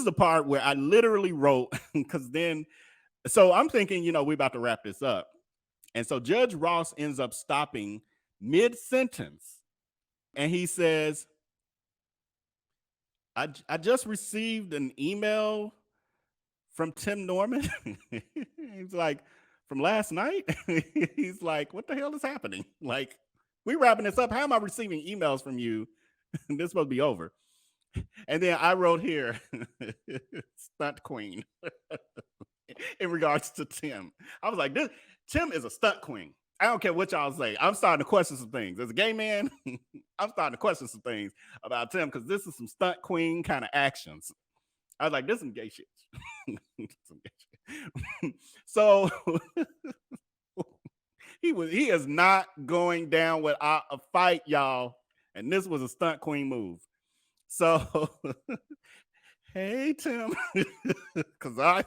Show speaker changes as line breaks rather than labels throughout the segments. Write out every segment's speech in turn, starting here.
is the part where I literally wrote, because then, so I'm thinking, we're about to wrap this up. And so Judge Ross ends up stopping mid-sentence. And he says, I just received an email from Tim Norman. He's like, from last night? He's like, what the hell is happening? Like, we wrapping this up. How am I receiving emails from you? This supposed to be over. And then I wrote here, stunt queen, in regards to Tim. I was like, Tim is a stunt queen. I don't care what y'all say. I'm starting to question some things. As a gay man, I'm starting to question some things about Tim because this is some stunt queen kind of actions. I was like, this is some gay shit. Some gay shit. So he is not going down without a fight, y'all. And this was a stunt queen move. So, hey, Tim, because I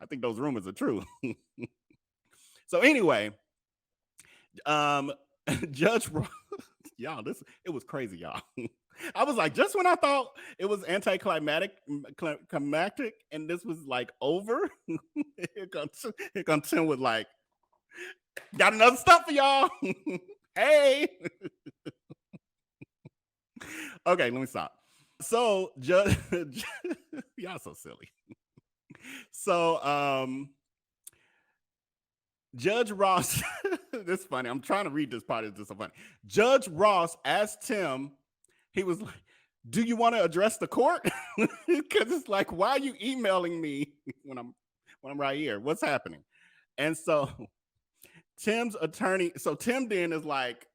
think those rumors are true. So anyway, Judge Ross, y'all, it was crazy, y'all. I was like, just when I thought it was anticlimactic, and this was like over, here comes Tim with like, got another stuff for y'all. Hey. Okay, let me stop. So, Judge, y'all so silly. So, Judge Ross, this is funny. I'm trying to read this part. It's just so funny. Judge Ross asked Tim, he was like, do you want to address the court? Because it's like, why are you emailing me when I'm right here? What's happening? And so Tim's attorney, so Tim then is like,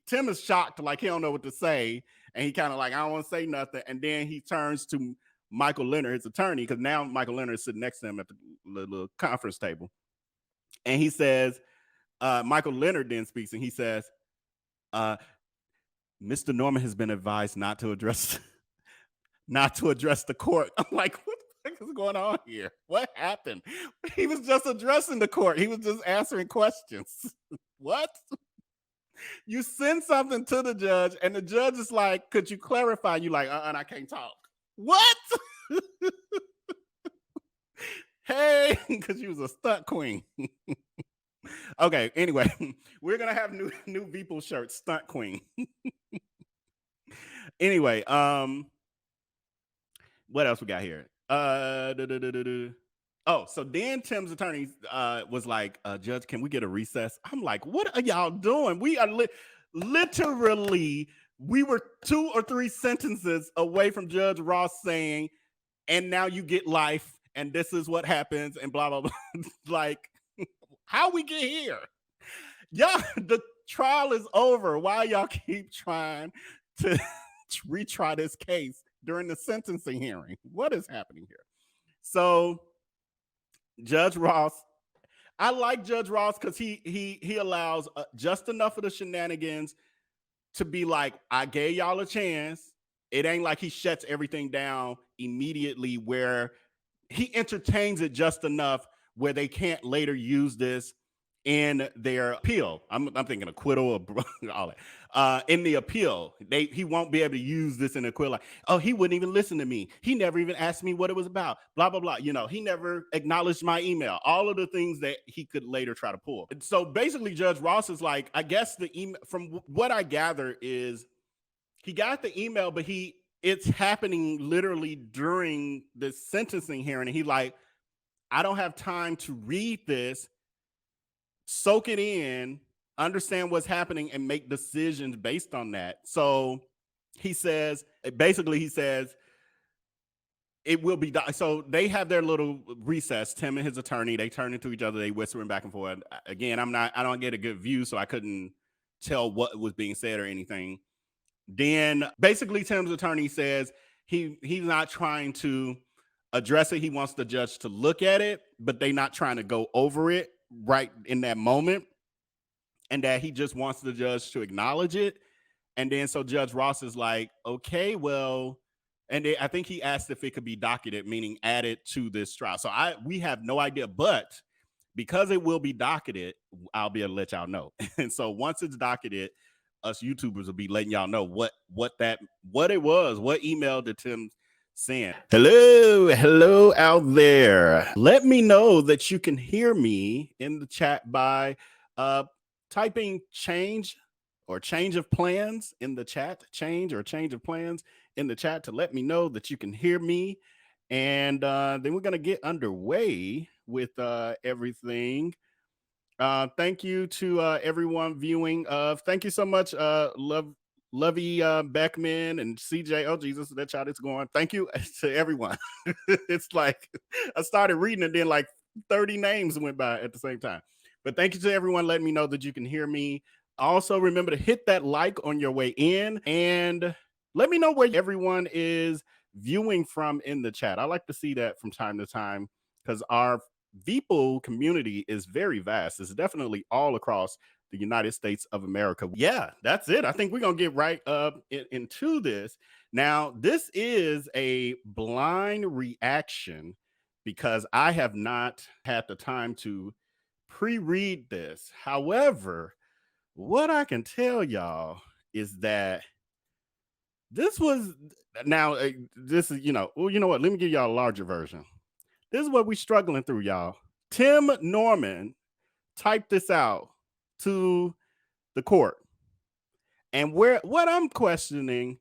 Tim is shocked, like he don't know what to say. And he kind of like, I don't want to say nothing. And then he turns to Michael Leonard, his attorney, because now Michael Leonard is sitting next to him at the little conference table. And he says, Michael Leonard then speaks, and he says, Mr. Norman has been advised not to address the court. I'm like, what the heck is going on here? What happened? He was just addressing the court. He was just answering questions. What? You send something to the judge, and the judge is like, could you clarify? You like, and I can't talk. What? Hey, because she was a stunt queen. Okay, anyway, we're gonna have new Beeple shirts, stunt queen. Anyway, what else we got here? Oh, so then Tim's attorney was like, Judge, can we get a recess? I'm like, what are y'all doing? We are literally, we were 2 or 3 sentences away from Judge Ross saying, and now you get life, and this is what happens, and blah, blah, blah. Like, how we get here? Y'all, the trial is over. Why y'all keep trying to retry this case during the sentencing hearing? What is happening here? So Judge Ross, I like Judge Ross because he allows just enough of the shenanigans to be like, I gave y'all a chance. It ain't like he shuts everything down immediately, where he entertains it just enough where they can't later use this in their appeal. I'm thinking acquittal or all that. In the appeal, he won't be able to use this in acquittal. Like, oh, he wouldn't even listen to me. He never even asked me what it was about. Blah, blah, blah. He never acknowledged my email. All of the things that he could later try to pull. So basically, Judge Ross is like, I guess the email, from what I gather, is he got the email, but it's happening literally during the sentencing hearing. And he like, I don't have time to read this, soak it in, understand what's happening, and make decisions based on that. So he says, it will be, so they have their little recess, Tim and his attorney, they turn into each other, they whispering back and forth. Again, I don't get a good view, so I couldn't tell what was being said or anything. Then basically Tim's attorney says he's not trying to address it. He wants the judge to look at it, but they're not trying to go over it right in that moment, and that he just wants the judge to acknowledge it. And then so Judge Ross is like, okay, well, and I think he asked if it could be docketed, meaning added to this trial. So we have no idea, but because it will be docketed, I'll be able to let y'all know. And so once it's docketed, us YouTubers will be letting y'all know what it was, what email did Tim saying, hello out there. Let me know that you can hear me in the chat by typing change or change of plans in the chat, change of plans in the chat to let me know that you can hear me. And then we're going to get underway with everything. Thank you to everyone viewing. Thank you so much, Lovey Beckman and CJ. Oh, Jesus, that child is going. Thank you to everyone. It's like I started reading and then like 30 names went by at the same time. But thank you to everyone letting me know that you can hear me. Also, remember to hit that like on your way in and let me know where everyone is viewing from in the chat. I like to see that from time to time because our VPOL community is very vast. It's definitely all across the United States of America. Yeah, that's it. I think we're going to get right up into this. Now, this is a blind reaction because I have not had the time to pre-read this. However, what I can tell y'all is that this was now this is, well, you know what? Let me give y'all a larger version. This is what we're struggling through, y'all. Tim Norman typed this out to the court. And what I'm questioning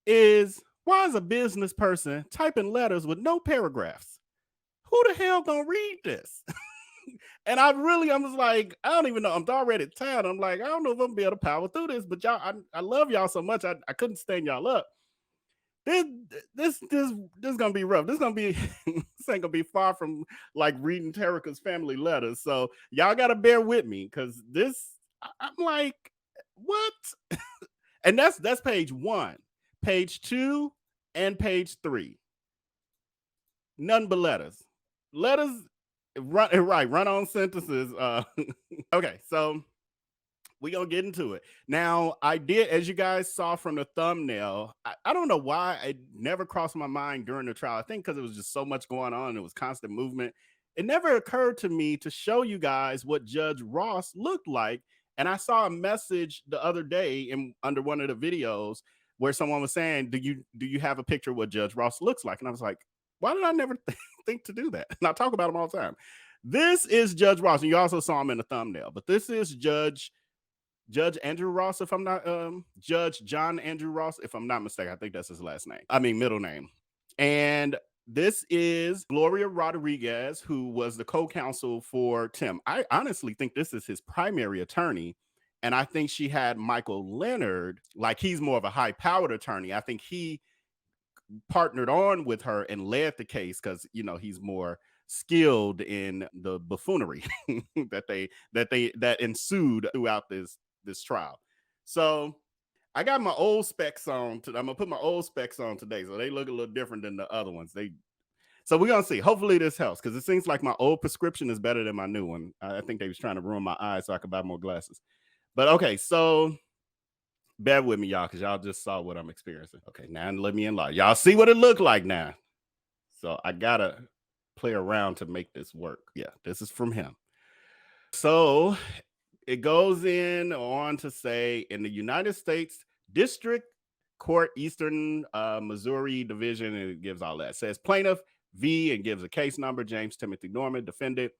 is why is a business person typing letters with no paragraphs? Who the hell gonna read this? And I'm just like, I don't even know. I'm already tired. I'm like, I don't know if I'm gonna be able to power through this, but y'all, I love y'all so much. I couldn't stand y'all up. This gonna be rough. This gonna be this ain't gonna be far from like reading Terica's family letters. So y'all gotta bear with me because this I'm like, what? And that's page 1, page 2, and page 3. None but letters. Letters run on sentences. Okay, so we're gonna get into it. Now, I did, as you guys saw from the thumbnail, I don't know why it never crossed my mind during the trial. I think because it was just so much going on, it was constant movement. It never occurred to me to show you guys what Judge Ross looked like. And I saw a message the other day under one of the videos where someone was saying, do you have a picture of what Judge Ross looks like? And I was like, why did I never think to do that? And I talk about him all the time. This is Judge Ross, and you also saw him in the thumbnail, but this is Judge Andrew Ross, if I'm not Judge John Andrew Ross, if I'm not mistaken. I think that's his last name. I mean, middle name. And this is Gloria Rodriguez, who was the co-counsel for Tim. I honestly think this is his primary attorney. And I think she had Michael Leonard, like he's more of a high-powered attorney. I think he partnered on with her and led the case because, he's more skilled in the buffoonery that ensued throughout this trial. So I got my old specs on. I'm gonna put my old specs on today, so they look a little different than the other ones. So we're gonna see. Hopefully this helps because it seems like my old prescription is better than my new one. I think they was trying to ruin my eyes so I could buy more glasses. But okay, so bear with me, y'all, because y'all just saw what I'm experiencing. Okay, now let me enlighten. Y'all see what it looked like now. So I gotta play around to make this work. Yeah, this is from him. So it goes on to say, in the United States District Court, Eastern Missouri Division, and it gives all that. It says plaintiff V and gives a case number, James Timothy Norman, defendant.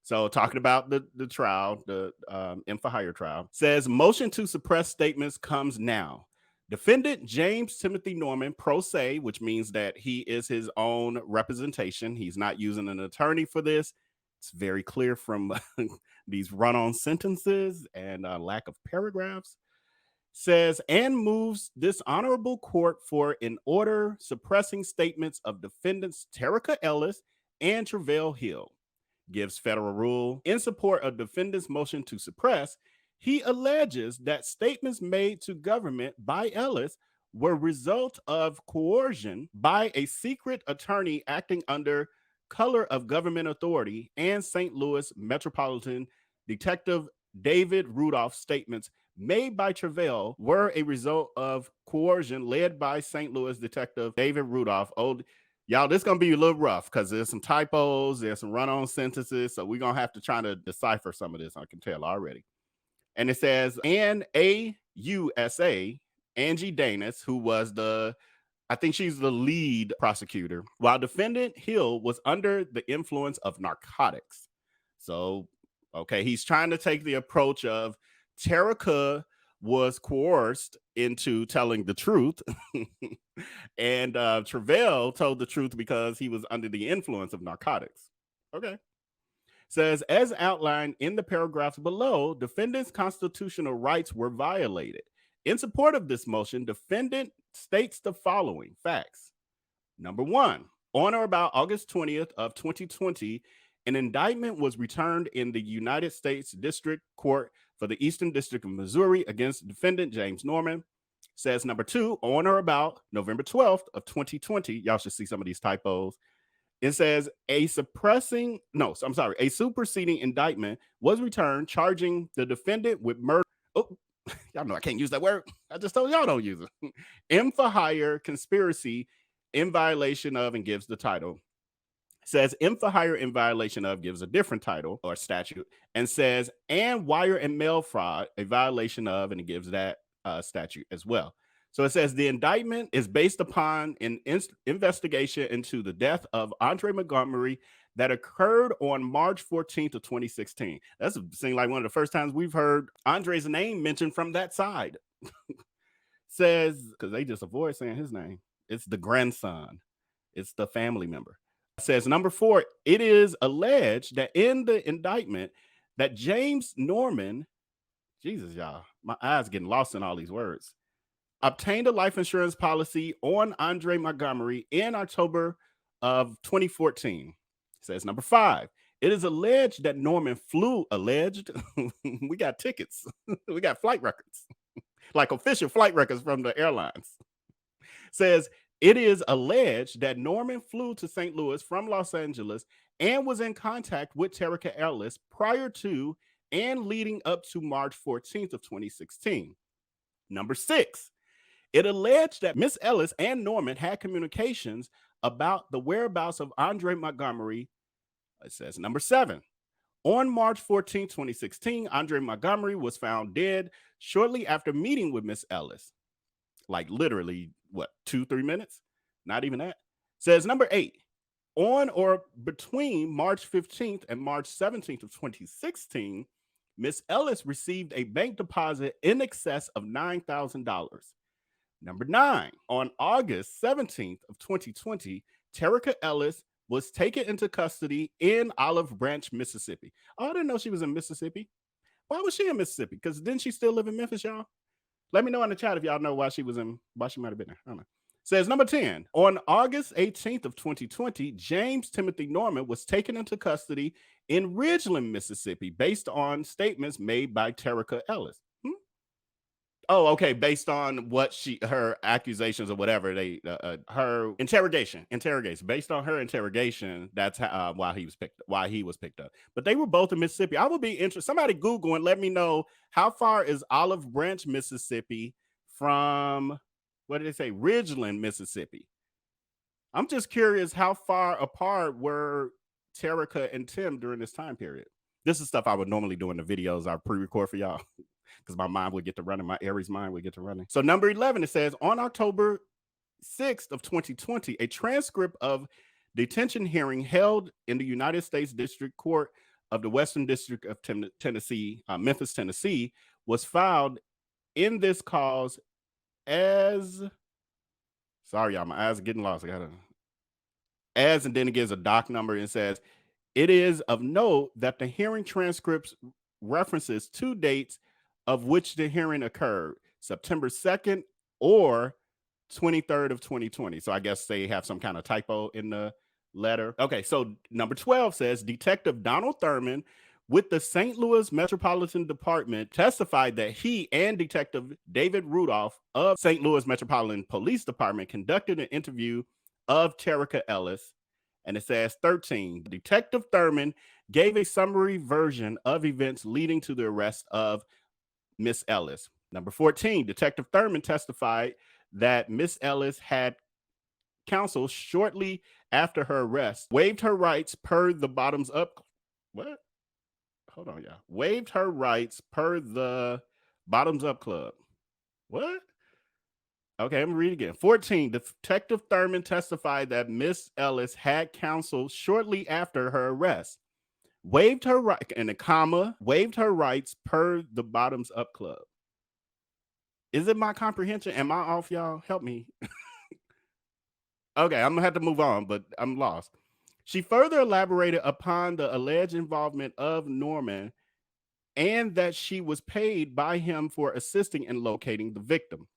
So talking about the trial, the M for Hire trial, says motion to suppress statements comes now. Defendant James Timothy Norman, pro se, which means that he is his own representation. He's not using an attorney for this. It's very clear from these run-on sentences and lack of paragraphs. Says, and moves this honorable court for an order suppressing statements of defendants Terica Ellis and Tre'vell Hill. Gives federal rule in support of defendant's motion to suppress. He alleges that statements made to government by Ellis were result of coercion by a secret attorney acting under color of government authority, and St. Louis Metropolitan Detective David Rudolph's statements made by Tre'vell were a result of coercion led by St. Louis Detective David Rudolph. Y'all, this is going to be a little rough because there's some typos, there's some run-on sentences, so we're going to have to try to decipher some of this, I can tell already. And it says, and AUSA, Angie Danis, who was the I think she's the lead prosecutor, while defendant Hill was under the influence of narcotics. So, okay, he's trying to take the approach of Terica was coerced into telling the truth, and Travell told the truth because he was under the influence of narcotics. Okay. Says, as outlined in the paragraphs below, defendant's constitutional rights were violated. In support of this motion, defendant states the following facts. Number one, on or about August 20th of 2020, an indictment was returned in the United States District Court for the Eastern District of Missouri against defendant James Norman. Says number two, on or about November 12th of 2020, y'all should see some of these typos. It says a superseding indictment was returned charging the defendant with murder. Oh, y'all know I can't use that word. I just told y'all don't use it. M for hire, conspiracy in violation of, and gives the title. Says M for hire in violation of, gives a different title or statute, and says and wire and mail fraud, a violation of, and it gives that statute as well. So it says the indictment is based upon an investigation into the death of Andre Montgomery that occurred on March 14th of 2016. That's seemed like one of the first times we've heard Andre's name mentioned from that side. Says, because they just avoid saying his name. It's the grandson. It's the family member. Says number four, it is alleged that in the indictment that James Norman, Jesus, y'all, my eyes getting lost in all these words, obtained a life insurance policy on Andre Montgomery in October of 2014. Says number five, it is alleged that Norman flew, alleged, we got tickets, we got flight records, like official flight records from the airlines. Says it is alleged that Norman flew to St. Louis from Los Angeles and was in contact with Terica Ellis prior to and leading up to March 14th of 2016. Number six, it alleged that Miss Ellis and Norman had communications about the whereabouts of Andre Montgomery. It says number seven, on March 14, 2016, Andre Montgomery was found dead shortly after meeting with Miss Ellis. Like literally, what, 2-3 minutes? Not even that. Says number eight, on or between March 15th and March 17th of 2016, Miss Ellis received a bank deposit in excess of $9,000. Number nine, on August 17th of 2020, Terica Ellis was taken into custody in Olive Branch, Mississippi. Oh, I didn't know she was in Mississippi. Why was she in Mississippi? Because didn't she still live in Memphis, y'all? Let me know in the chat if y'all know why she might have been there. I don't know. Says number 10, on August 18th of 2020, James Timothy Norman was taken into custody in Ridgeland, Mississippi, based on statements made by Terica Ellis. Oh, okay. Based on what her accusations or whatever, her interrogation, based on her interrogation, that's why he was picked up. But they were both in Mississippi. I would be interested. Somebody Google and let me know how far is Olive Branch, Mississippi from, what did they say? Ridgeland, Mississippi. I'm just curious how far apart were Terica and Tim during this time period. This is stuff I would normally do in the videos I pre-record for y'all. Because my mind would get to running, my Aries mind would get to running. So number 11, it says, on October 6th of 2020, a transcript of detention hearing held in the United States District Court of the Western District of Tennessee, Memphis, Tennessee, was filed in this cause as, sorry, y'all, my eyes are getting lost. And then it gives a doc number and says, it is of note that the hearing transcripts references two dates of which the hearing occurred, September 2nd or 23rd of 2020. So I guess they have some kind of typo in the letter. Okay, so number 12 says, Detective Donald Thurman with the St. Louis Metropolitan Department testified that he and Detective David Rudolph of St. Louis Metropolitan Police Department conducted an interview of Terica Ellis. And it says 13, Detective Thurman gave a summary version of events leading to the arrest of Miss Ellis. Number 14, Detective Thurman testified that Miss Ellis had counsel shortly after her arrest, waived her rights per the bottoms up. What? Hold on, y'all. Waived her rights per the bottoms up club. What? Okay, I'm gonna read again. 14. Detective Thurman testified that Miss Ellis had counsel shortly after her arrest, waived her right in a comma, waived her rights per the Bottoms Up Club. Is it my comprehension? Am I off, y'all? Help me. Okay, I'm gonna have to move on, but I'm lost. She further elaborated upon the alleged involvement of Norman and that she was paid by him for assisting in locating the victim.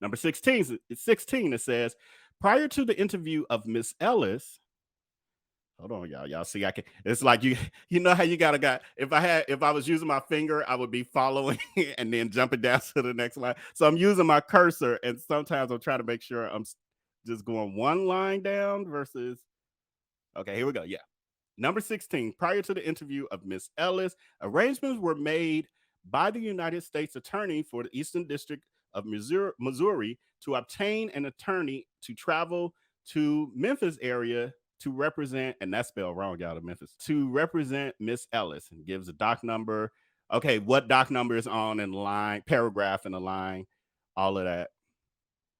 Number 16, it says, prior to the interview of Miss Ellis, hold on, y'all. Y'all see, I can. It's like you know how you gotta got. If I was using my finger, I would be following and then jumping down to the next line. So I'm using my cursor, and sometimes I'm trying to make sure I'm just going one line down versus. Okay, here we go. Yeah. Number 16, prior to the interview of Miss Ellis, arrangements were made by the United States Attorney for the Eastern District of Missouri to obtain an attorney to travel to Memphis area to represent, and that's spelled wrong, y'all, to Memphis, to represent Miss Ellis, and gives a doc number. Okay, what doc number is on in the line, paragraph in the line, all of that.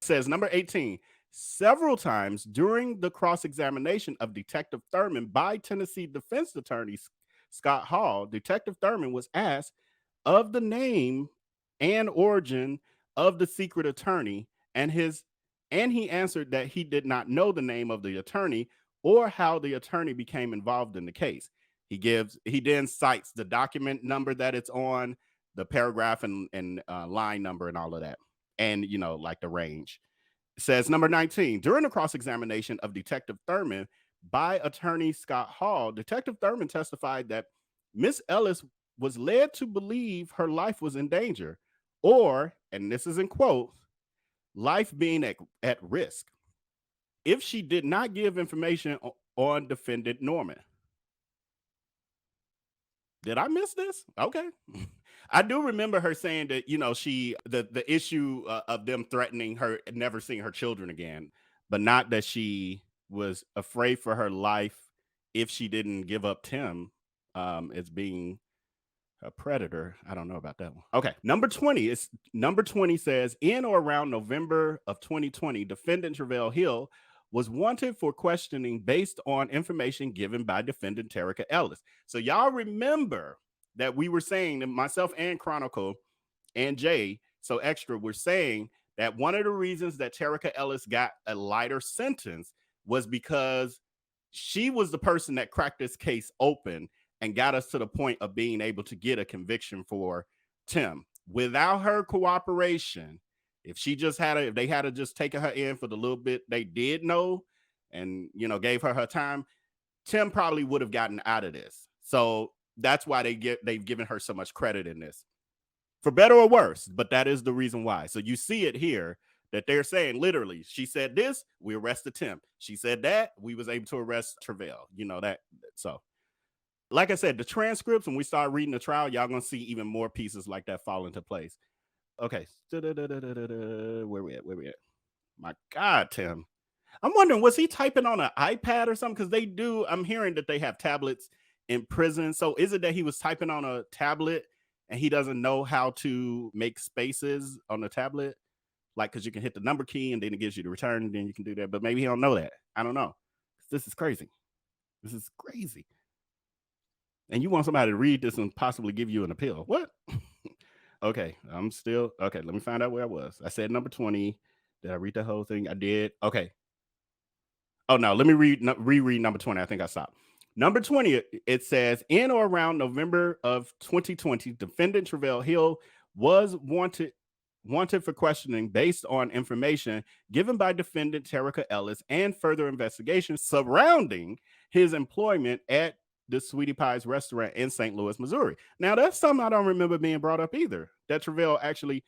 It says number 18, several times during the cross-examination of Detective Thurman by Tennessee defense attorney Scott Hall, Detective Thurman was asked of the name and origin of the secret attorney, and he answered that he did not know the name of the attorney or how the attorney became involved in the case. He then cites the document number that it's on, the paragraph and line number and all of that, and like the range. It says number 19, during the cross-examination of Detective Thurman by attorney Scott Hall, Detective Thurman testified that Miss Ellis was led to believe her life was in danger, or, and this is in quotes, life being at risk, if she did not give information on defendant Norman. Did I miss this? Okay. I do remember her saying that, the issue of them threatening her, never seeing her children again, but not that she was afraid for her life if she didn't give up Tim as being a predator. I don't know about that one. Okay. Number 20 says, in or around November of 2020, defendant Travell Hill was wanted for questioning based on information given by defendant Terica Ellis. So y'all remember that we were saying that myself and Chronicle and Jay, so extra, were saying that one of the reasons that Terica Ellis got a lighter sentence was because she was the person that cracked this case open and got us to the point of being able to get a conviction for Tim. Without her cooperation, if they had just taken her in for the little bit they did know and, gave her time, Tim probably would have gotten out of this. So that's why they've given her so much credit in this, for better or worse, but that is the reason why. So you see it here that they're saying literally, she said this, we arrested Tim. She said that, we was able to arrest Travell. That. So like I said, the transcripts, when we start reading the trial, y'all gonna see even more pieces like that fall into place. Okay. Where we at? My God, Tim. I'm wondering, was he typing on an iPad or something? Because I'm hearing that they have tablets in prison. So is it that he was typing on a tablet and he doesn't know how to make spaces on the tablet? Like, because you can hit the number key and then it gives you the return, and then you can do that. But maybe he don't know that. I don't know. This is crazy. And you want somebody to read this and possibly give you an appeal. What? Okay, okay. Let me find out where I was. I said number 20. Did I read the whole thing? I did. Okay. Oh, no, let me reread number 20. I think I stopped. Number 20, it says, in or around November of 2020, defendant Travell Hill was wanted for questioning based on information given by defendant Terica Ellis and further investigation surrounding his employment at the Sweetie Pie's restaurant in St. Louis, Missouri. Now, that's something I don't remember being brought up either. That Travell actually,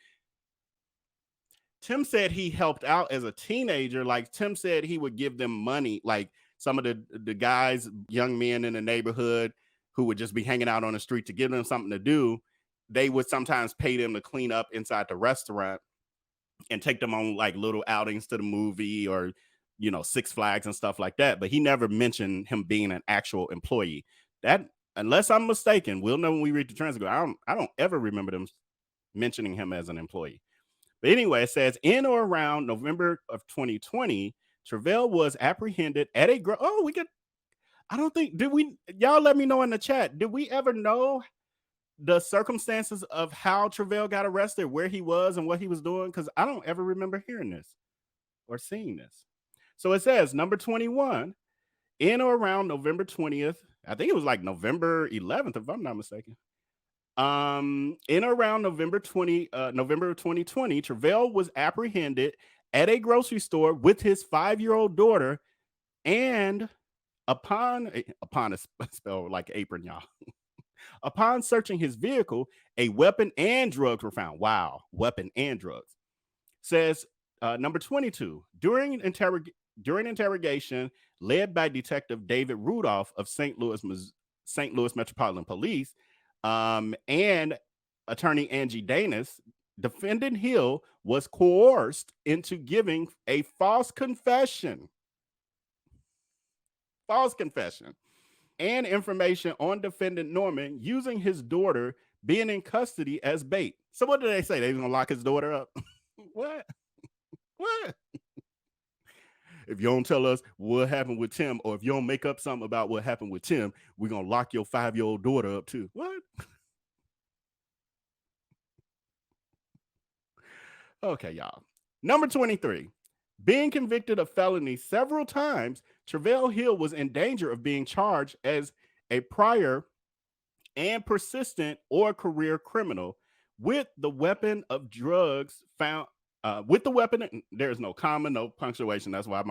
Tim said he helped out as a teenager. Like, Tim said he would give them money, like some of the guys, young men in the neighborhood who would just be hanging out on the street, to give them something to do. They would sometimes pay them to clean up inside the restaurant and take them on like little outings to the movie or, Six Flags and stuff like that. But he never mentioned him being an actual employee. That, unless I'm mistaken, we'll know when we read the transcript. I don't ever remember them mentioning him as an employee. But anyway, it says in or around November of 2020, Travell was apprehended at a oh, we get I don't think did we y'all let me know in the chat. Did we ever know the circumstances of how Travell got arrested, where he was and what he was doing? Because I don't ever remember hearing this or seeing this. So it says number 21, in or around November 20th. I think it was like November 11th, if I'm not mistaken. In or around November 2020, Travell was apprehended at a grocery store with his 5-year-old daughter, and upon a spell like apron, y'all. Upon searching his vehicle, a weapon and drugs were found. Wow, weapon and drugs. Says number 22, during interrogation led by Detective David Rudolph of St. Louis Metropolitan Police, and attorney Angie Danis, defendant Hill was coerced into giving a false confession and information on defendant Norman using his daughter being in custody as bait. So what did they say? They was gonna lock his daughter up? What? If you don't tell us what happened with Tim, or if you don't make up something about what happened with Tim, we're gonna lock your 5-year-old daughter up too. What? Okay, y'all. Number 23. Being convicted of felony several times, Travell Hill was in danger of being charged as a prior and persistent or career criminal with the weapon of drugs found. With the weapon, there's no comma, no punctuation. That's why I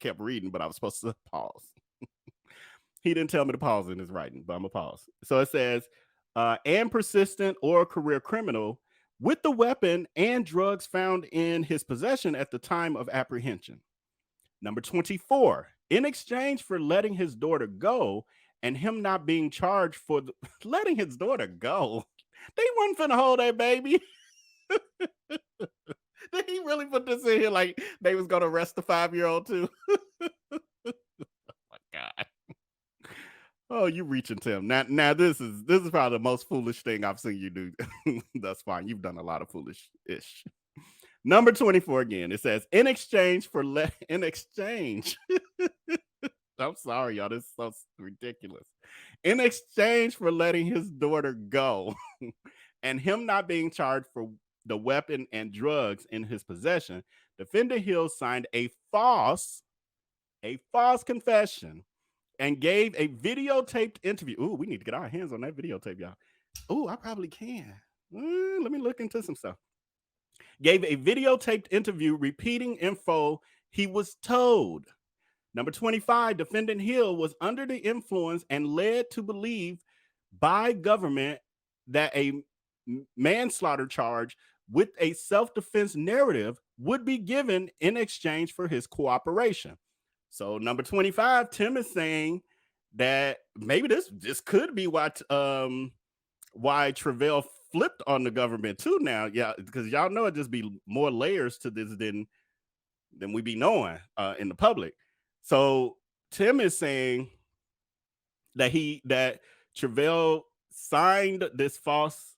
kept reading, but I was supposed to pause. He didn't tell me to pause in his writing, but I'm gonna pause. So it says, and persistent or career criminal with the weapon and drugs found in his possession at the time of apprehension. Number 24, in exchange for letting his daughter go and him not being charged for letting his daughter go, they wasn't finna hold that baby. Did he really put this in here like they was gonna arrest the 5-year-old too? Oh my God. Oh, you reaching, Tim. Now this is probably the most foolish thing I've seen you do. That's fine. You've done a lot of foolish-ish. Number 24 again. It says, in exchange. I'm sorry, y'all. This is so ridiculous. In exchange for letting his daughter go and him not being charged for the weapon and drugs in his possession, defendant Hill signed a false confession and gave a videotaped interview. Ooh, we need to get our hands on that videotape, y'all. Ooh, I probably can. Let me look into some stuff. Gave a videotaped interview repeating info he was told. Number 25, defendant Hill was under the influence and led to believe by government that a manslaughter charge with a self-defense narrative would be given in exchange for his cooperation. So number 25, Tim is saying that maybe this could be why Travell flipped on the government too now. Yeah, because y'all know it just be more layers to this than we be knowing in the public. So Tim is saying that Travell signed this false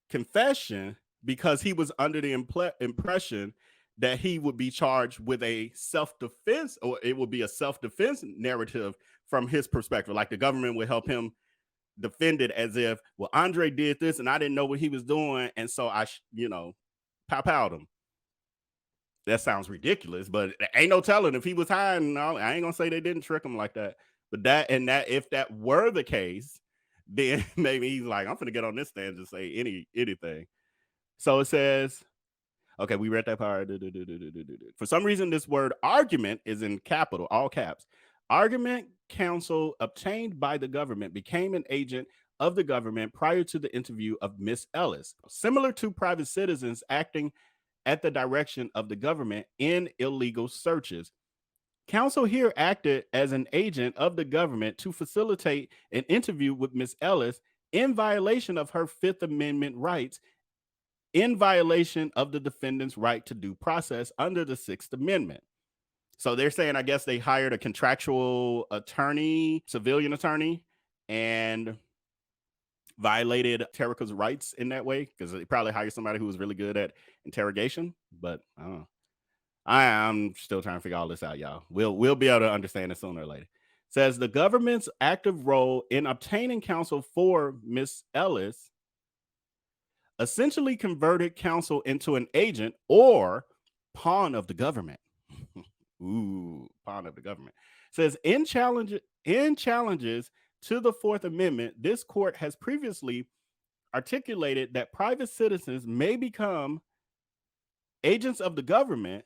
confession because he was under the impression that he would be charged with a self-defense, or it would be a self-defense narrative from his perspective. Like the government would help him defend it as if, well, Andre did this and I didn't know what he was doing. And so I, pow-powed him. That sounds ridiculous, but ain't no telling if he was hiding. I ain't gonna say they didn't trick him like that. But if that were the case, then maybe he's like, I'm gonna get on this stand and just say anything. So it says, okay, we read that part. For some reason, this word argument is in capital, all caps. Argument counsel obtained by the government became an agent of the government prior to the interview of Miss Ellis, similar to private citizens acting at the direction of the government in illegal searches. Counsel here acted as an agent of the government to facilitate an interview with Miss Ellis in violation of her Fifth Amendment rights, in violation of the defendant's right to due process under the Sixth Amendment. So they're saying, I guess they hired a contractual attorney, civilian attorney, and violated Terica's rights in that way, because they probably hired somebody who was really good at interrogation. But I don't know. I'm still trying to figure all this out, y'all. We'll be able to understand it sooner or later. Says the government's active role in obtaining counsel for Miss Ellis essentially converted counsel into an agent or pawn of the government. Ooh, pawn of the government. Says in challenges to the Fourth Amendment, this court has previously articulated that private citizens may become agents of the government.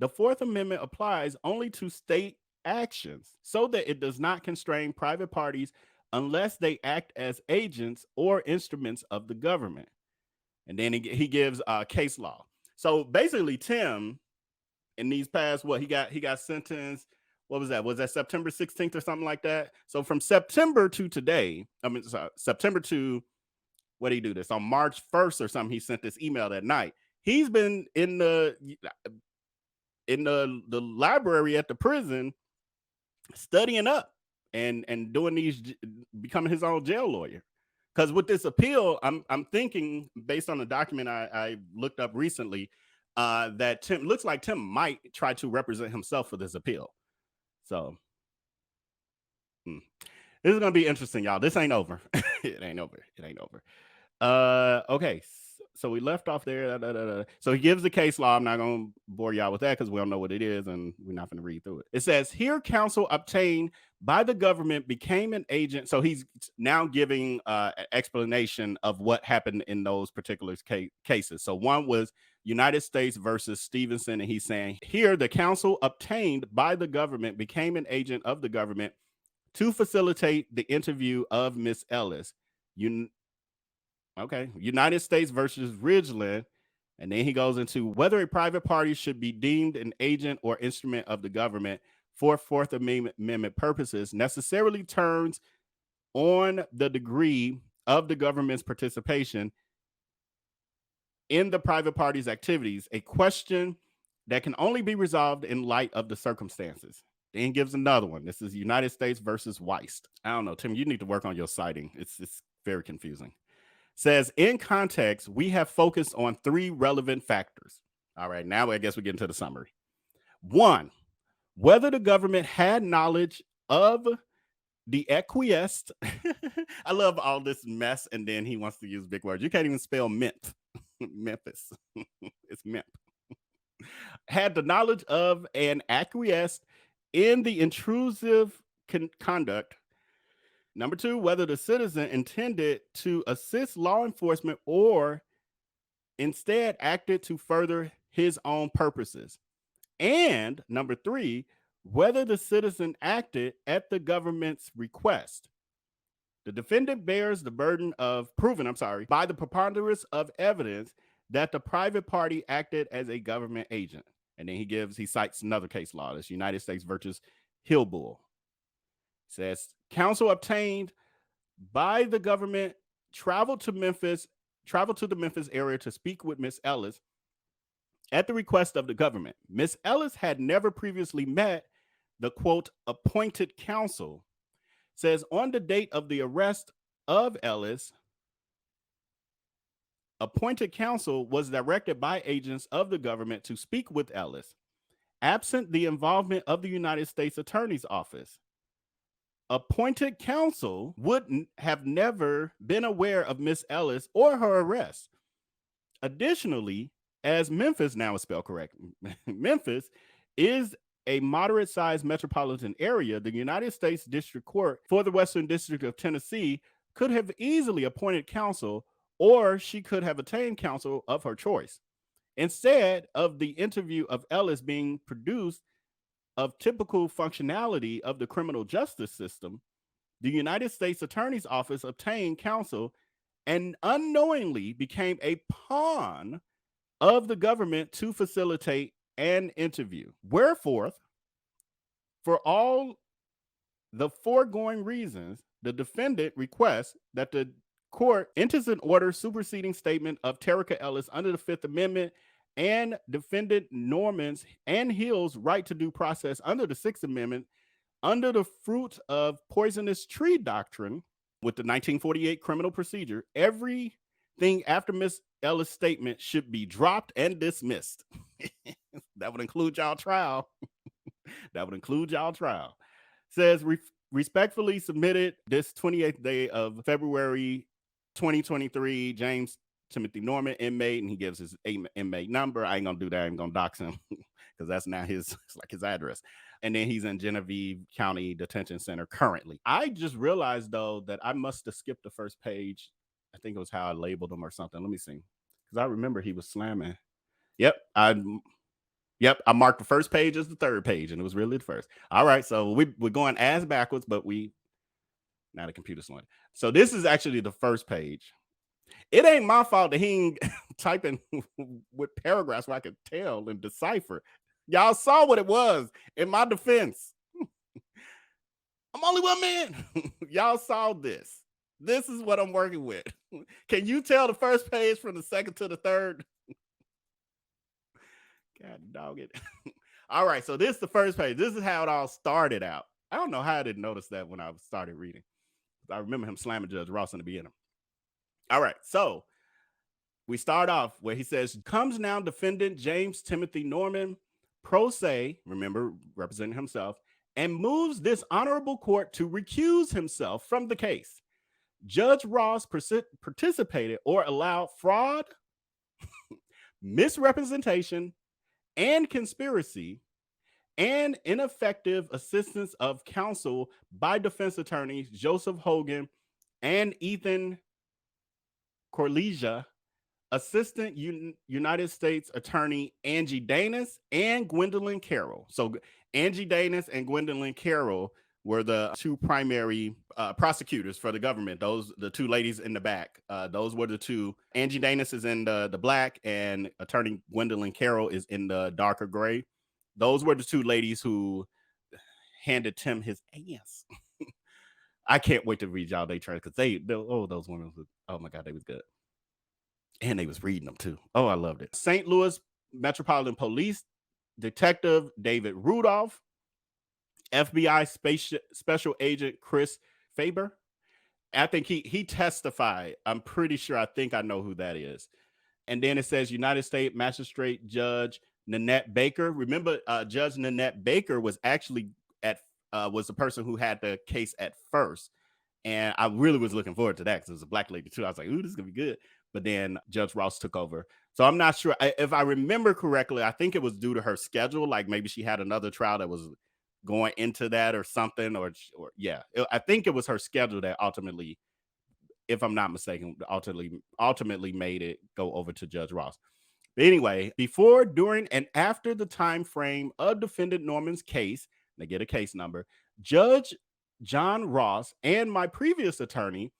The Fourth Amendment applies only to state actions so that it does not constrain private parties unless they act as agents or instruments of the government. And then he gives case law. So basically, Tim, in these past, he got sentenced. What was that? Was that September 16th or something like that? So from September to today, September to, what did he do this? On March 1st or something, he sent this email that night. He's been in the library at the prison studying up and doing these, becoming his own jail lawyer. Because with this appeal, I'm thinking, based on the document I looked up recently, that Tim might try to represent himself for this appeal. So this is gonna be interesting, y'all. This ain't over. It ain't over. Okay. So we left off there. So he gives the case law. I'm not going to bore y'all with that because we don't know what it is and we're not going to read through it. It says, here counsel obtained by the government became an agent. So he's now giving an explanation of what happened in those particular cases. So one was United States versus Stevenson. And he's saying here the counsel obtained by the government became an agent of the government to facilitate the interview of Miss Ellis. Okay, United States versus Ridgeland. And then he goes into whether a private party should be deemed an agent or instrument of the government for Fourth Amendment purposes necessarily turns on the degree of the government's participation in the private party's activities, a question that can only be resolved in light of the circumstances. Then he gives another one. This is United States versus Weist. I don't know, Tim, you need to work on your citing. It's very confusing. Says, in context, we have focused on three relevant factors. All right, now I guess we get into the summary. One, whether the government had knowledge of the acquiesced. I love all this mess, and then he wants to use big words. You can't even spell mint. Memphis. It's mint. Had the knowledge of and acquiesced in the intrusive conduct. Number two, whether the citizen intended to assist law enforcement or instead acted to further his own purposes. And number three, whether the citizen acted at the government's request. The defendant bears the burden of proving, by the preponderance of evidence that the private party acted as a government agent. And then he cites another case law, that's United States versus Hillbull. Says counsel obtained by the government traveled to the Memphis area to speak with Miss Ellis at the request of the government. Miss Ellis had never previously met the quote appointed counsel. Says on the date of the arrest of Ellis, appointed counsel was directed by agents of the government to speak with Ellis, absent the involvement of the United States Attorney's Office. Appointed counsel would have never been aware of Miss Ellis or her arrest. Additionally, as Memphis, now is spelled correct, Memphis is a moderate-sized metropolitan area, the United States District Court for the Western District of Tennessee could have easily appointed counsel, or she could have obtained counsel of her choice. Instead of the interview of Ellis being produced of typical functionality of the criminal justice system, the United States Attorney's Office obtained counsel and unknowingly became a pawn of the government to facilitate an interview. Wherefore, for all the foregoing reasons, the defendant requests that the court enters an order superseding statement of Terica Ellis under the Fifth Amendment and defendant Norman's and Hill's right to due process under the Sixth Amendment under the fruit of poisonous tree doctrine, with the 1948 criminal procedure, everything after Miss Ellis' statement should be dropped and dismissed. That would include y'all trial. That would include y'all trial. Says respectfully submitted this 28th day of February 2023, James Timothy Norman, inmate, and he gives his inmate number. I ain't gonna do that. I'm gonna dox him because that's not his, it's like his address. And then he's in Genevieve County Detention Center currently. I just realized though that I must have skipped the first page. I think it was how I labeled him or something. Let me see, because I remember he was slamming. Yep, I marked the first page as the third page, and it was really the first. All right, so we're going as backwards, but now the computer's slowing. So this is actually the first page. It ain't my fault that he ain't typing with paragraphs where I could tell and decipher. Y'all saw what it was. In my defense, I'm only one man. Y'all saw this. This is what I'm working with. Can you tell the first page from the second to the third? God dog it. All right, so this is the first page. This is how it all started out. I don't know how I didn't notice that when I started reading. I remember him slamming Judge Ross in the beginning. All right, so we start off where he says, comes now defendant James Timothy Norman, pro se, remember, representing himself, and moves this honorable court to recuse himself from the case. Judge Ross participated or allowed fraud, misrepresentation, and conspiracy, and ineffective assistance of counsel by defense attorneys Joseph Hogan and Ethan Corlegia, Assistant United States Attorney Angie Danis, and Gwendolyn Carroll. So Angie Danis and Gwendolyn Carroll were the two primary prosecutors for the government. Those, the two ladies in the back, those were the two. Angie Danis is in the black, and Attorney Gwendolyn Carroll is in the darker gray. Those were the two ladies who handed Tim his ass. I can't wait to read y'all they try, because those women, oh my God, they was good. And they was reading them too. Oh, I loved it. St. Louis Metropolitan Police Detective David Rudolph, FBI Special Agent Chris Faber. I think he testified. I'm pretty sure. I think I know who that is. And then it says United States Magistrate Judge Nanette Baker. Remember, Judge Nanette Baker was actually was the person who had the case at first. And I really was looking forward to that because it was a black lady too. I was like, ooh, this is going to be good. But then Judge Ross took over. So I'm not sure. If I remember correctly, I think it was due to her schedule. Like maybe she had another trial that was going into that or something. Or yeah, I think it was her schedule that ultimately, if I'm not mistaken, ultimately made it go over to Judge Ross. But anyway, before, during, and after the time frame of defendant Norman's case, they get a case number, Judge John Ross and my previous attorney,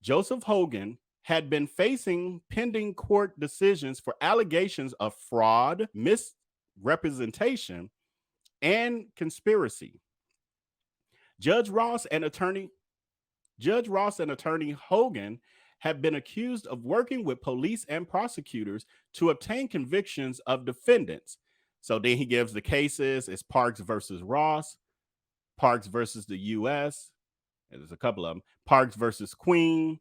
Joseph Hogan, had been facing pending court decisions for allegations of fraud, misrepresentation, and conspiracy. Judge Ross and attorney Hogan have been accused of working with police and prosecutors to obtain convictions of defendants. So then he gives the cases. It's Parks versus Ross, Parks versus the U.S. There's a couple of them. Parks versus Queen.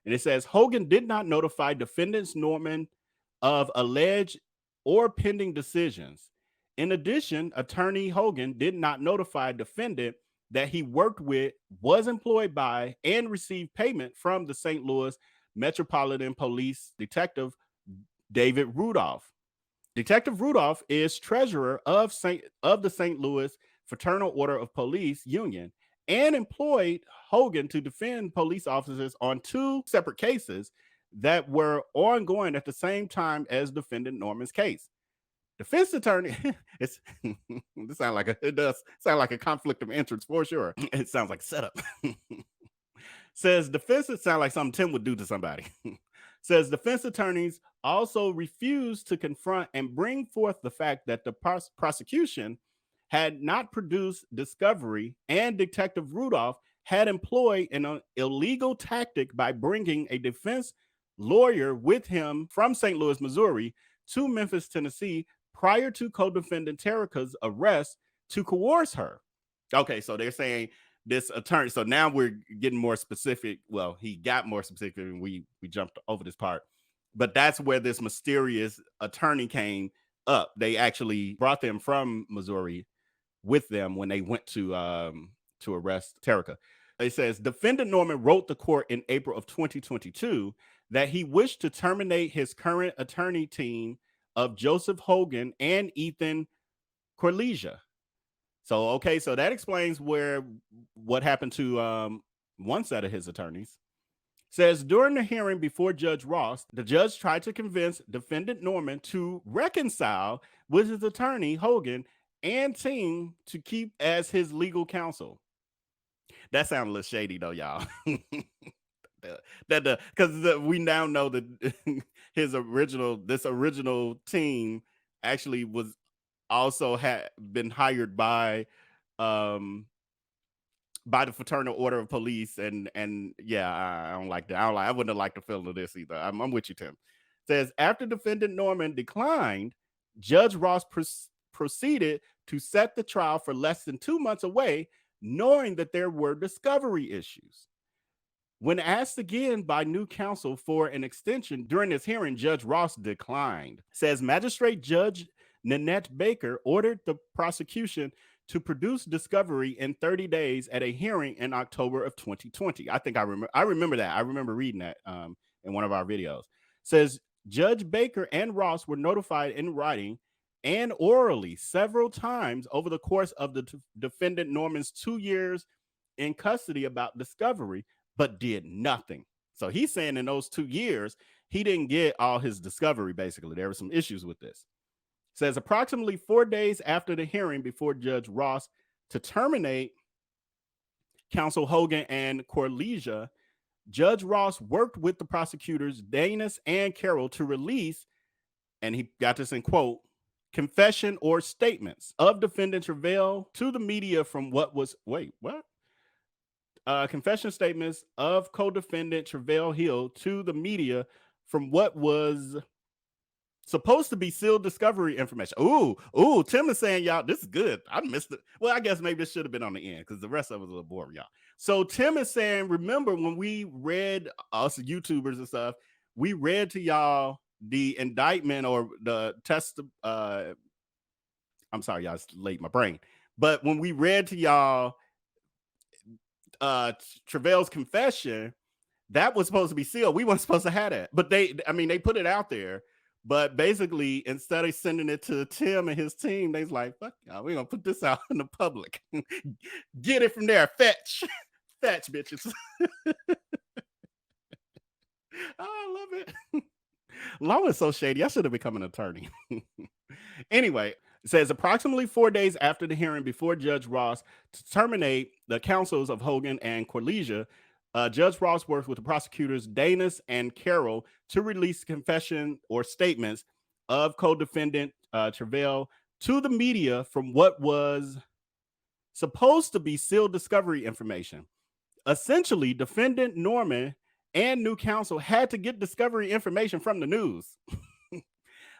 And it says Hogan did not notify defendants Norman of alleged or pending decisions. In addition, attorney Hogan did not notify defendant that he worked with, was employed by, and received payment from the St. Louis Metropolitan Police Detective David Rudolph. Detective Rudolph is treasurer of the St. Louis Fraternal Order of Police Union and employed Hogan to defend police officers on two separate cases that were ongoing at the same time as defendant Norman's case. Defense attorney, it does sound like a conflict of interest for sure. It sounds like a setup. Says defense, it sounds like something Tim would do to somebody. Says defense attorneys also refused to confront and bring forth the fact that the prosecution had not produced discovery, and Detective Rudolph had employed an illegal tactic by bringing a defense lawyer with him from St. Louis, Missouri to Memphis, Tennessee, prior to co-defendant Terica's arrest to coerce her. Okay, so they're saying this attorney. So now we're getting more specific. Well, he got more specific, and we jumped over this part. But that's where this mysterious attorney came up. They actually brought them from Missouri with them when they went to arrest Terica. It says defendant Norman wrote the court in April of 2022 that he wished to terminate his current attorney team of Joseph Hogan and Ethan Corlesia. So, okay, so that explains what happened to one set of his attorneys. Says during the hearing before Judge Ross, the judge tried to convince defendant Norman to reconcile with his attorney Hogan and team to keep as his legal counsel. That sounds a little shady though, y'all. Because we now know that this original team actually was also had been hired by the Fraternal Order of Police, and yeah, I don't like that. I wouldn't have liked the feeling of this either. I'm with you, Tim. Says after defendant Norman declined, Judge Ross proceeded to set the trial for less than 2 months away, knowing that there were discovery issues. When asked again by new counsel for an extension during this hearing, Judge Ross declined. Says Magistrate Judge Nanette Baker ordered the prosecution to produce discovery in 30 days at a hearing in October of 2020. I think I remember that. I remember reading that in one of our videos. Says Judge Baker and Ross were notified in writing and orally several times over the course of the defendant Norman's 2 years in custody about discovery, but did nothing. So he's saying in those 2 years, he didn't get all his discovery, basically. There were some issues with this. Says approximately 4 days after the hearing before Judge Ross to terminate counsel Hogan and Corlesia, Judge Ross worked with the prosecutors Danis and Carroll to release, and he got this in quote, confession or statements of defendant Travell to the media from what was, confession statements of co-defendant Travell Hill to the media from what was supposed to be sealed discovery information. Ooh, Tim is saying, y'all, this is good. I missed it. Well, I guess maybe this should have been on the end because the rest of it was a little boring, y'all. So Tim is saying, remember when we read, us YouTubers and stuff, we read to y'all the indictment or the test. I'm sorry, y'all, it's late my brain. But when we read to y'all Travell's confession, that was supposed to be sealed. We weren't supposed to have that. But they put it out there. But basically, instead of sending it to Tim and his team, they's like, fuck y'all, we're gonna put this out in the public. Get it from there. Fetch, bitches. I love it. Law is so shady. I should have become an attorney. Anyway, it says approximately 4 days after the hearing before Judge Ross to terminate the counsels of Hogan and Corlesia, Judge Ross worked with the prosecutors Danis and Carroll to release confession or statements of co-defendant Travell to the media from what was supposed to be sealed discovery information. Essentially, defendant Norman and new counsel had to get discovery information from the news.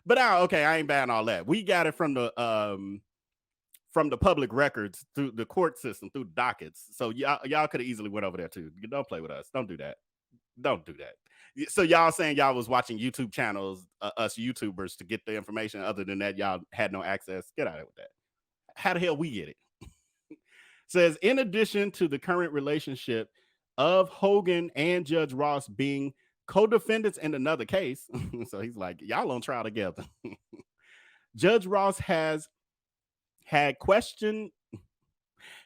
But I ain't buying all that. We got it from the public records through the court system, through dockets. So y'all could have easily went over there too. Don't play with us. Don't do that. Don't do that. So y'all saying y'all was watching YouTube channels, us YouTubers, to get the information. Other than that, y'all had no access. Get out of here with that. How the hell we get it? Says in addition to the current relationship of Hogan and Judge Ross being co-defendants in another case. So he's like, y'all on trial together. Judge Ross has had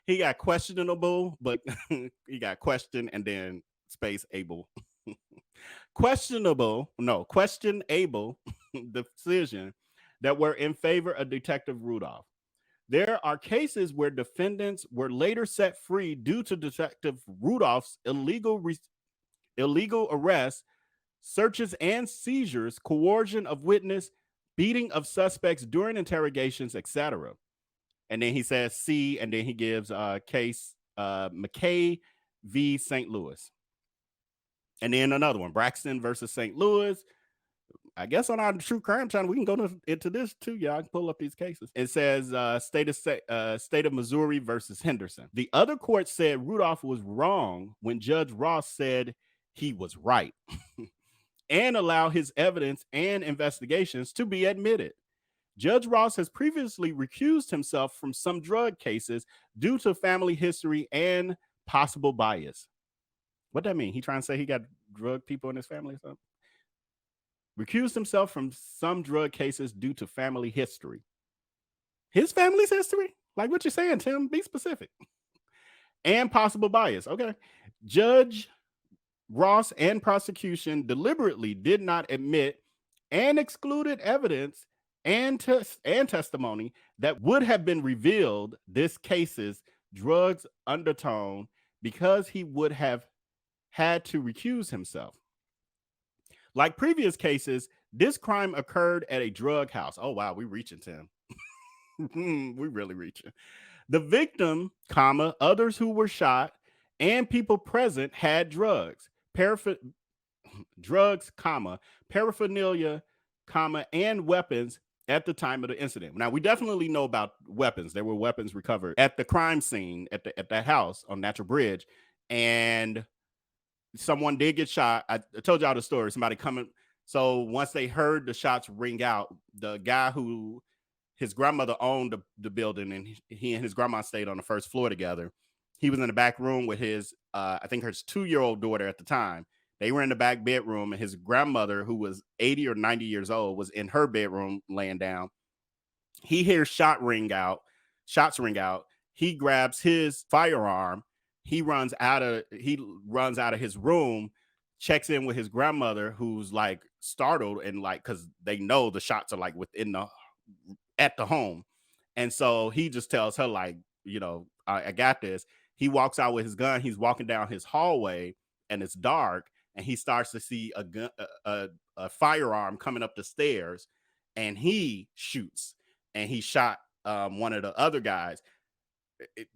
he got questionable, but he got question and then space able. Questionable decision that were in favor of Detective Rudolph. There are cases where defendants were later set free due to Detective Rudolph's illegal arrests, searches and seizures, coercion of witness, beating of suspects during interrogations, etc. And then he says C, and then he gives case McKay v. St. Louis. And then another one, Braxton versus St. Louis. I guess on our true crime channel, we can go into this too, y'all. I can pull up these cases. It says state of Missouri versus Henderson. The other court said Rudolph was wrong when Judge Ross said he was right and allow his evidence and investigations to be admitted. Judge Ross has previously recused himself from some drug cases due to family history and possible bias. What that mean? He trying to say he got drug people in his family or something? Recused himself from some drug cases due to family history. His family's history? Like what you're saying, Tim? Be specific. And possible bias. Okay. Judge Ross and prosecution deliberately did not admit and excluded evidence and testimony that would have been revealed this case's drugs undertone because he would have had to recuse himself. Like previous cases, this crime occurred at a drug house. Oh, wow, we reaching, Tim. We really reaching. The victim, others who were shot, and people present had drugs, paraphernalia, and weapons at the time of the incident. Now, we definitely know about weapons. There were weapons recovered at the crime scene at that house on Natural Bridge, and someone did get shot. I told y'all the story. Somebody coming. So once they heard the shots ring out, the guy who his grandmother owned the building, and he and his grandma stayed on the first floor together. He was in the back room with his, I think her 2-year-old daughter at the time. They were in the back bedroom, and his grandmother, who was 80 or 90 years old, was in her bedroom laying down. He hears shots ring out. He grabs his firearm. He runs out of his room, checks in with his grandmother, who's like startled and like, because they know the shots are like at the home. And so he just tells her, like, I got this. He walks out with his gun. He's walking down his hallway, and it's dark, and he starts to see a firearm coming up the stairs, and he shoots, and he shot one of the other guys.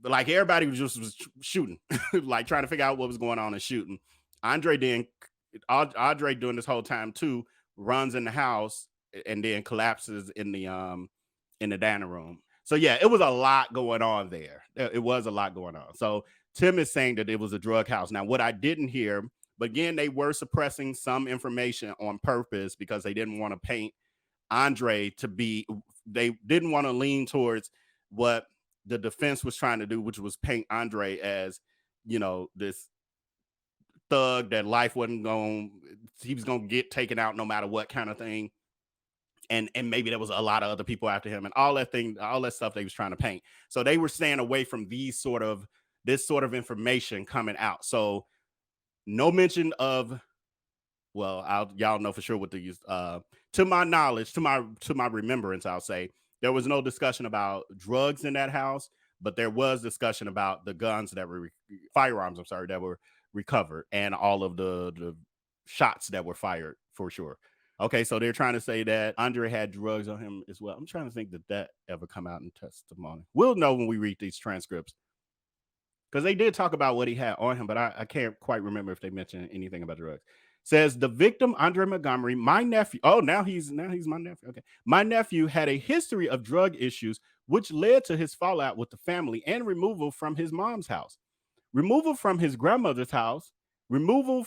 Like everybody was shooting, like trying to figure out what was going on and shooting. Andre during this whole time too runs in the house and then collapses in the dining room. So yeah, it was a lot going on there. It was a lot going on. So Tim is saying that it was a drug house. Now, what I didn't hear, but again, they were suppressing some information on purpose because they didn't want to paint Andre they didn't want to lean towards what the defense was trying to do, which was paint Andre as, this thug that life he was going to get taken out no matter what kind of thing. And maybe there was a lot of other people after him and all that stuff they was trying to paint. So they were staying away from this sort of information coming out. So no mention of, well, y'all know for sure what to use. To my knowledge, to my remembrance, I'll say there was no discussion about drugs in that house, but there was discussion about the guns that were firearms. I'm sorry, that were recovered, and all of the shots that were fired for sure. Okay, so they're trying to say that Andre had drugs on him as well. I'm trying to think that ever come out in testimony. We'll know when we read these transcripts, because they did talk about what he had on him, but I can't quite remember if they mentioned anything about drugs. Says the victim, Andre Montgomery, my nephew. Oh, now he's my nephew. Okay, my nephew had a history of drug issues, which led to his fallout with the family and removal from his mom's house, removal from his grandmother's house, removal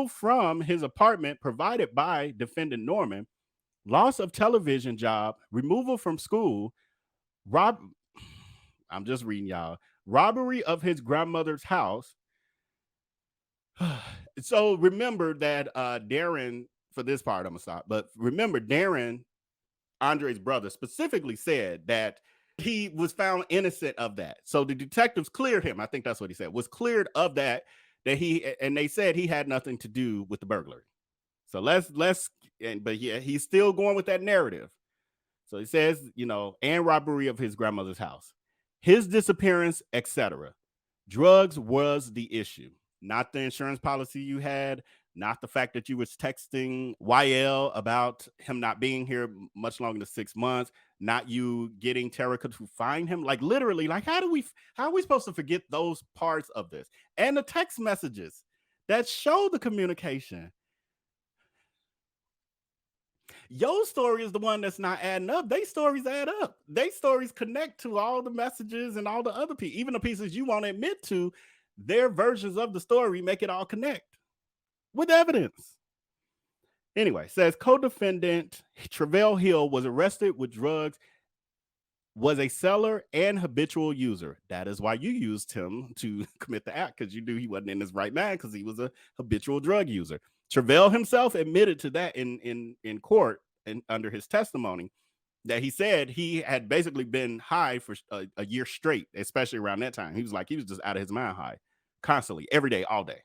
from his apartment provided by defendant Norman, loss of television job, removal from school, I'm just reading, y'all. Robbery of his grandmother's house. So remember that Darren, for this part, I'm gonna stop. But remember, Darren, Andre's brother, specifically said that he was found innocent of that. So the detectives cleared him. I think that's what he said. Was cleared of that. And they said he had nothing to do with the burglary. So but yeah, he's still going with that narrative. So he says, and robbery of his grandmother's house, his disappearance, etc. Drugs was the issue, not the insurance policy you had, not the fact that you was texting YL about him not being here much longer than 6 months, not you getting Terica to find him. Like literally, like how are we supposed to forget those parts of this? And the text messages that show the communication. Your story is the one that's not adding up. They stories add up. They stories connect to all the messages and all the other pieces, even the pieces you won't admit to. Their versions of the story make it all connect with evidence. Anyway, says co-defendant Travell Hill was arrested with drugs, was a seller and habitual user. That is why you used him to commit the act, because you knew he wasn't in his right mind because he was a habitual drug user. Travell himself admitted to that in court and under his testimony, that he said he had basically been high for a year straight, especially around that time. He was just out of his mind high constantly, every day, all day.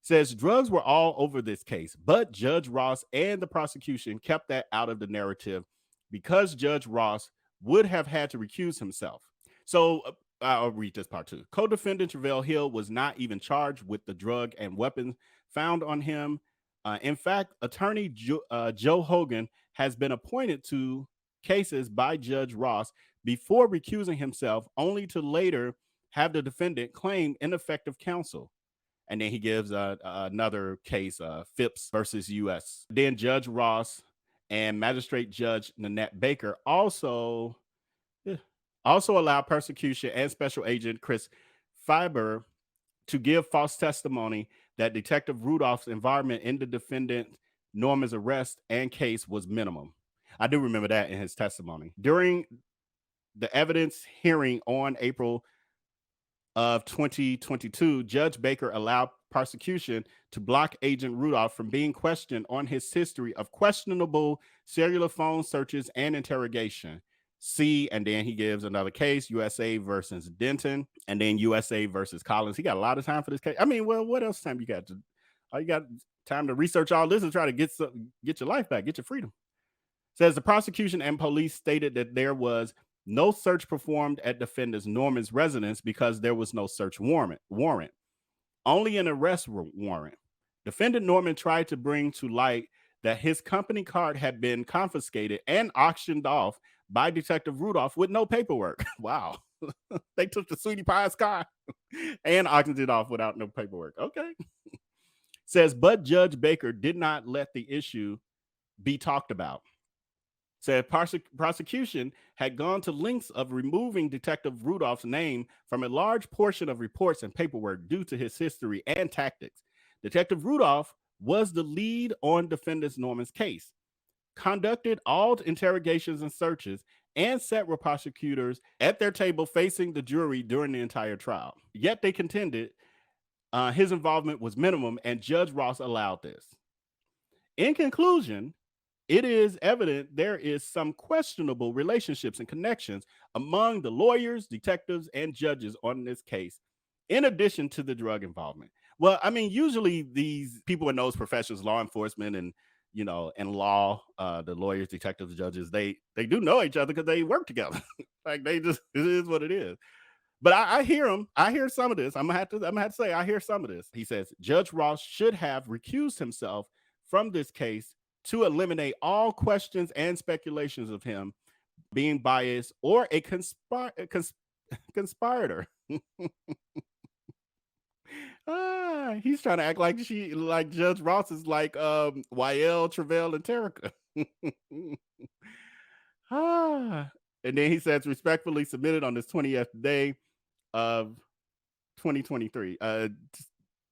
Says drugs were all over this case, but Judge Ross and the prosecution kept that out of the narrative because Judge Ross would have had to recuse himself. So I'll read this part too. Co-defendant Travell Hill was not even charged with the drug and weapons found on him. In fact, attorney Joe Hogan has been appointed to cases by Judge Ross before recusing himself, only to later have the defendant claim ineffective counsel. And then he gives another case, Phipps versus U.S. Then Judge Ross and Magistrate Judge Nanette Baker also allow prosecution and Special Agent Chris Fiber to give false testimony that Detective Rudolph's involvement in the defendant Norman's arrest and case was minimum. I do remember that in his testimony. During the evidence hearing on April of 2022, Judge Baker allowed prosecution to block Agent Rudolph from being questioned on his history of questionable cellular phone searches and interrogation. See, and then he gives another case, USA versus Denton, and then USA versus Collins. He got a lot of time for this case. I mean, well, what else time you got? You got time to research all this and try to get your life back, get your freedom. Says the prosecution and police stated that there was no search performed at defendant Norman's residence because there was no search warrant. Only an arrest warrant. Defendant Norman tried to bring to light that his company card had been confiscated and auctioned off by Detective Rudolph with no paperwork. Wow. They took the Sweetie Pie's car and auctioned it off without no paperwork. Okay. Says, but Judge Baker did not let the issue be talked about. Said prosecution had gone to lengths of removing Detective Rudolph's name from a large portion of reports and paperwork due to his history and tactics. Detective Rudolph was the lead on defendant Norman's case, conducted all interrogations and searches, and sat with prosecutors at their table facing the jury during the entire trial. Yet they contended his involvement was minimum, and Judge Ross allowed this. In conclusion, it is evident there is some questionable relationships and connections among the lawyers, detectives, and judges on this case, in addition to the drug involvement. Well, I mean, usually these people in those professions, law enforcement and, and law, the lawyers, detectives, judges, they do know each other because they work together. Like it is what it is. But I hear him. I hear some of this. I'm gonna have to say I hear some of this. He says Judge Ross should have recused himself from this case to eliminate all questions and speculations of him being biased or a conspirator. He's trying to act like Judge Ross is like Yael, Travell, and Terica. And then he says respectfully submitted on this 20th day of 2023.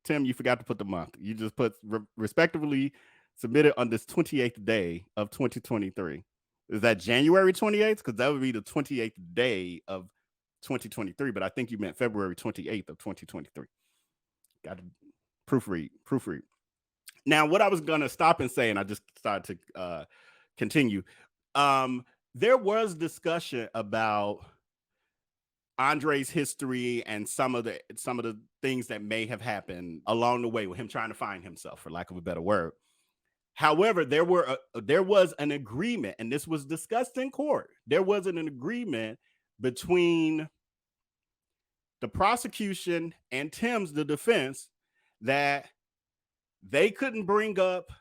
Tim, you forgot to put the month. You just put respectively submitted on this 28th day of 2023. Is that January 28th? Because that would be the 28th day of 2023. But I think you meant February 28th of 2023. Got to proofread. Now, what I was going to stop and say, and I just started to continue. There was discussion about Andre's history and some of the things that may have happened along the way with him trying to find himself, for lack of a better word. However, there was an agreement, and this was discussed in court. There was an agreement between the prosecution and Tim's, the defense, that they couldn't bring up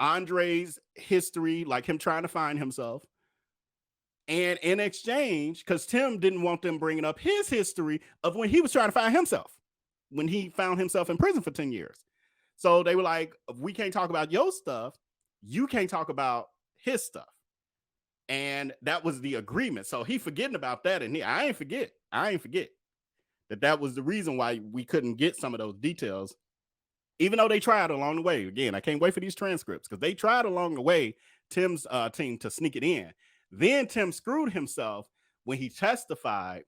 Andre's history, like him trying to find himself. And in exchange, because Tim didn't want them bringing up his history of when he was trying to find himself, when he found himself in prison for 10 years. So they were like, we can't talk about your stuff, you can't talk about his stuff. And that was the agreement. So he forgetting about that. And I ain't forget that was the reason why we couldn't get some of those details, even though they tried along the way. Again, I can't wait for these transcripts because they tried along the way, Tim's team, to sneak it in. Then Tim screwed himself when he testified.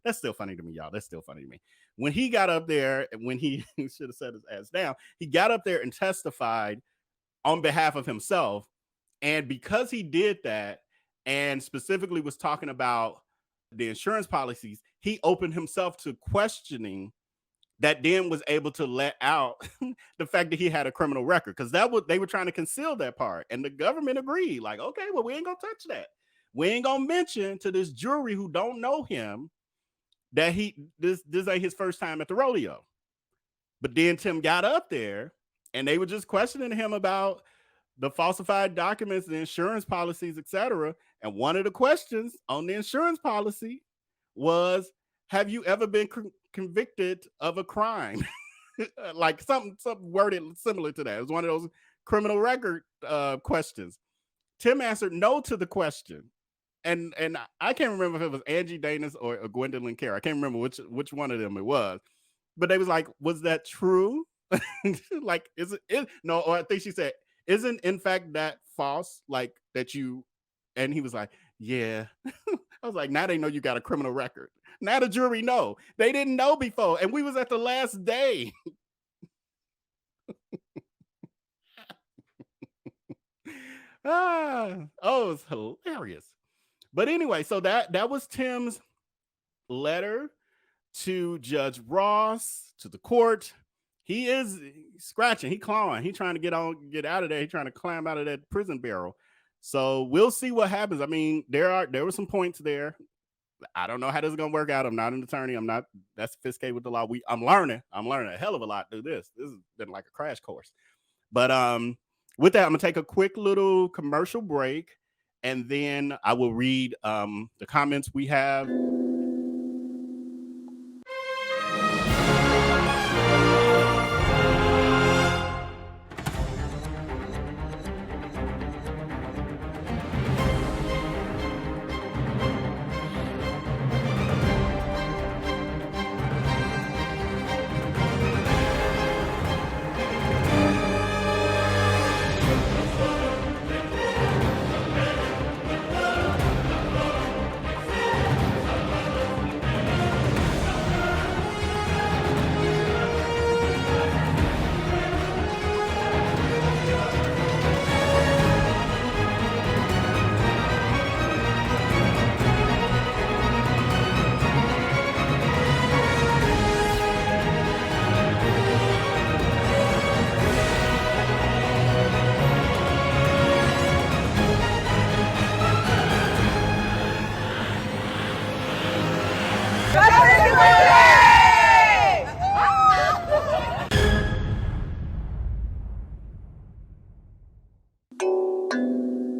That's still funny to me, y'all. That's still funny to me. When he got up there, when he should have set his ass down, he got up there and testified on behalf of himself. And because he did that, and specifically was talking about the insurance policies, he opened himself to questioning that then was able to let out the fact that he had a criminal record, because they were trying to conceal that part. And the government agreed, like, okay, well, we ain't gonna touch that. We ain't gonna mention to this jury who don't know him that this ain't his first time at the rodeo. But then Tim got up there and they were just questioning him about the falsified documents, the insurance policies, etc. And one of the questions on the insurance policy was, have you ever been convicted of a crime? Like something worded similar to that. It was one of those criminal record questions. Tim answered no to the question. And I can't remember if it was Angie Danis or Gwendolyn Kerr. I can't remember which one of them it was. But they was like, was that true? Like, is it no, or I think she said, isn't in fact that false? Like that you, and he was like, yeah. I was like, now they know you got a criminal record. Now the jury know. They didn't know before. And we was at the last day. Oh, it was hilarious. But anyway, so that was Tim's letter to Judge Ross, to the court. He is scratching, he clawing, he trying to get out of there. He trying to climb out of that prison barrel. So we'll see what happens. I mean, there were some points there. I don't know how this is gonna work out. I'm not an attorney. I'm not that sophisticated with the law. I'm learning a hell of a lot through this. This has been like a crash course. But with that, I'm gonna take a quick little commercial break, and then I will read the comments we have